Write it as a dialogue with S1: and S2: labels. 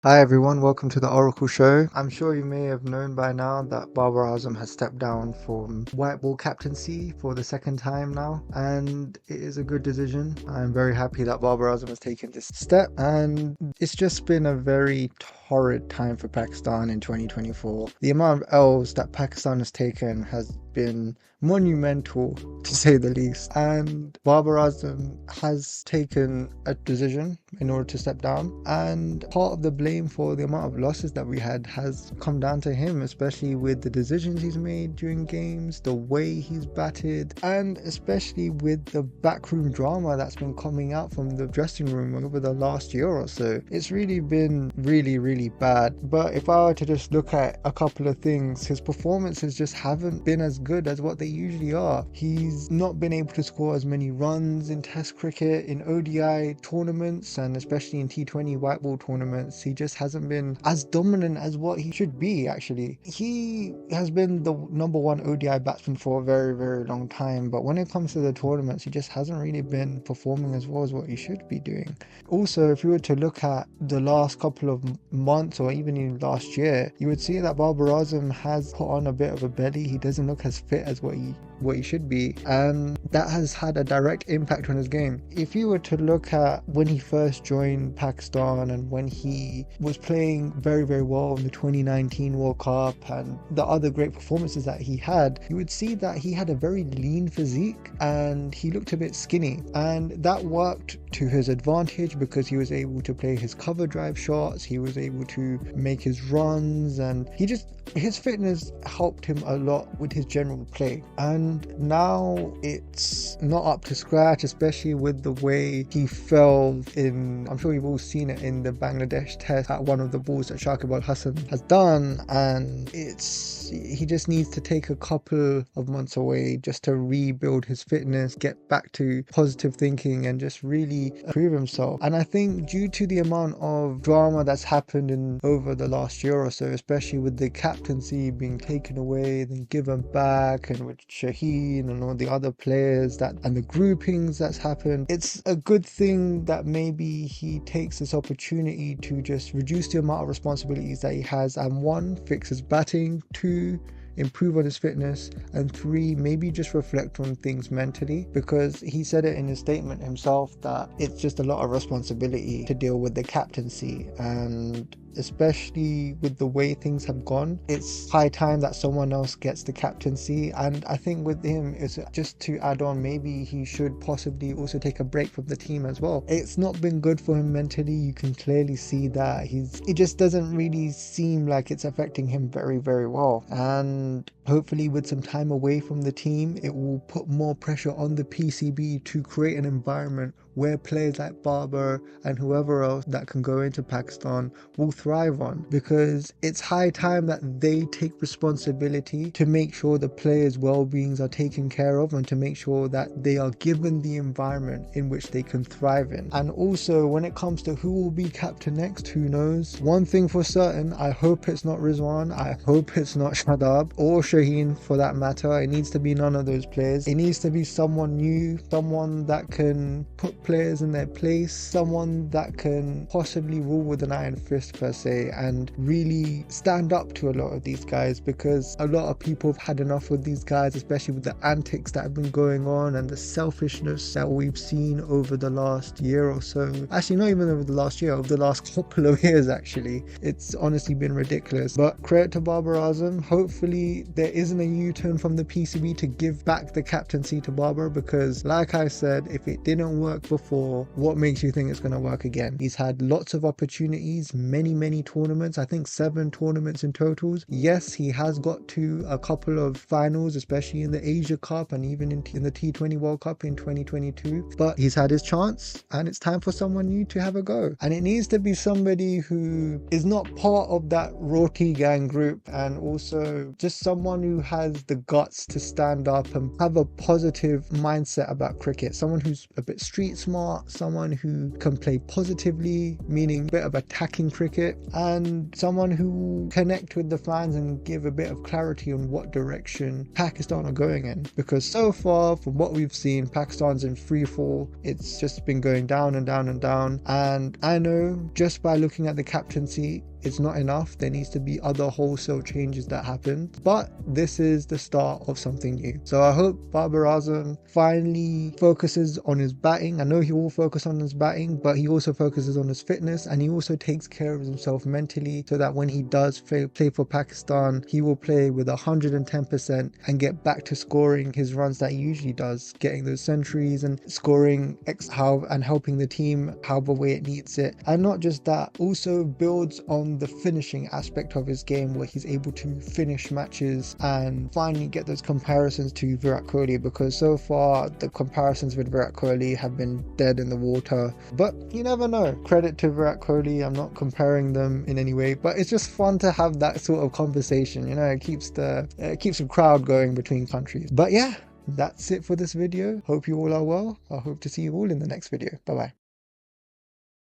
S1: Hi everyone, welcome to the Oracle Show. I'm sure you may have known by now that Babar Azam has stepped down from white ball captaincy for the second time now, and it is a good decision. I'm very happy that Babar Azam has taken this step, and it's just been a very torrid time for Pakistan in 2024. The amount of L's that Pakistan has taken has been monumental to say the least, and Babar Azam has taken a decision in order to step down, and part of the blame for the amount of losses that we had has come down to him, especially with the decisions he's made during games, the way he's batted, and especially with the backroom drama that's been coming out from the dressing room over the last year or so. It's really been really bad. But if I were to just look at a couple of things, his performances just haven't been as good as what they usually are. He's not been able to score as many runs in Test cricket, in ODI tournaments, and especially in T20 white ball tournaments. He just hasn't been as dominant as what he should be, actually. He has been the number one ODI batsman for a very long time, but when it comes to the tournaments, he just hasn't really been performing as well as what he should be doing. Also, if you were to look at the last couple of months or even in last year, you would see that Babar Azam has put on a bit of a belly. He doesn't look as fit as what he should be, and that has had a direct impact on his game. If you were to look at when he first joined Pakistan and when he was playing very well in the 2019 World Cup and the other great performances that he had, you would see that he had a very lean physique and he looked a bit skinny, and that worked to his advantage because he was able to play his cover drive shots, he was able to make his runs, and his fitness helped him a lot with his general play. And now it's not up to scratch, especially with the way he fell in, I'm sure you've all seen it in the Bangladesh test, at one of the balls that Shakib Al Hassan has done, and he just needs to take a couple of months away just to rebuild his fitness, get back to positive thinking, and just really prove himself. And I think due to the amount of drama that's happened over the last year or so, especially with the captaincy being taken away then given back, and with Shaheen and all the other players and the groupings that's happened, it's a good thing that maybe he takes this opportunity to just reduce the amount of responsibilities that he has, and one, fix his batting, two, improve on his fitness, and three, maybe just reflect on things mentally, because he said it in his statement himself that it's just a lot of responsibility to deal with the captaincy, and especially with the way things have gone, it's high time that someone else gets the captaincy. And I think with him, it's just to add on, maybe he should possibly also take a break from the team as well. It's not been good for him mentally. You can clearly see that it just doesn't really seem like it's affecting him very well, and hopefully with some time away from the team, it will put more pressure on the PCB to create an environment where players like Babar and whoever else that can go into Pakistan will thrive on, because it's high time that they take responsibility to make sure the players' well-beings are taken care of, and to make sure that they are given the environment in which they can thrive in. And also, when it comes to who will be captain next, who knows? One thing for certain, I hope it's not Rizwan, I hope it's not Shadab or Shaheen for that matter. It needs to be none of those players. It needs to be someone new, someone that can put players in their place, someone that can possibly rule with an iron fist per se, and really stand up to a lot of these guys, because a lot of people have had enough with these guys, especially with the antics that have been going on and the selfishness that we've seen over the last year or so. Actually, not even over the last year, over the last couple of years actually. It's honestly been ridiculous. But credit to Babar Azam. Hopefully there isn't a U-turn from the PCB to give back the captaincy to Babar, because like I said, if it didn't work before, what makes you think it's going to work again? He's had lots of opportunities, many tournaments, I think 7 tournaments in totals. Yes, he has got to a couple of finals, especially in the Asia Cup and even in the T20 World Cup in 2022, but he's had his chance, and it's time for someone new to have a go. And it needs to be somebody who is not part of that Roti gang group, and also just someone someone who has the guts to stand up and have a positive mindset about cricket, someone who's a bit street smart, someone who can play positively, meaning a bit of attacking cricket, and someone who connect with the fans and give a bit of clarity on what direction Pakistan are going in. Because so far, from what we've seen, Pakistan's in free fall. It's just been going down and down and down. And I know just by looking at the captaincy, it's not enough. There needs to be other wholesale changes that happen, but this is the start of something new. So I hope Babar Azam finally focuses on his batting. I know he will focus on his batting, but he also focuses on his fitness, and he also takes care of himself mentally, so that when he does play for Pakistan, he will play with 110% and get back to scoring his runs that he usually does, getting those centuries and scoring and helping the team however way it needs it. And not just that, also builds on the finishing aspect of his game, where he's able to finish matches and finally get those comparisons to Virat Kohli, because so far the comparisons with Virat Kohli have been dead in the water. But you never know. Credit to Virat Kohli. I'm not comparing them in any way, but it's just fun to have that sort of conversation. You know, it keeps the crowd going between countries. But yeah, that's it for this video. Hope you all are well. I hope to see you all in the next video. Bye bye.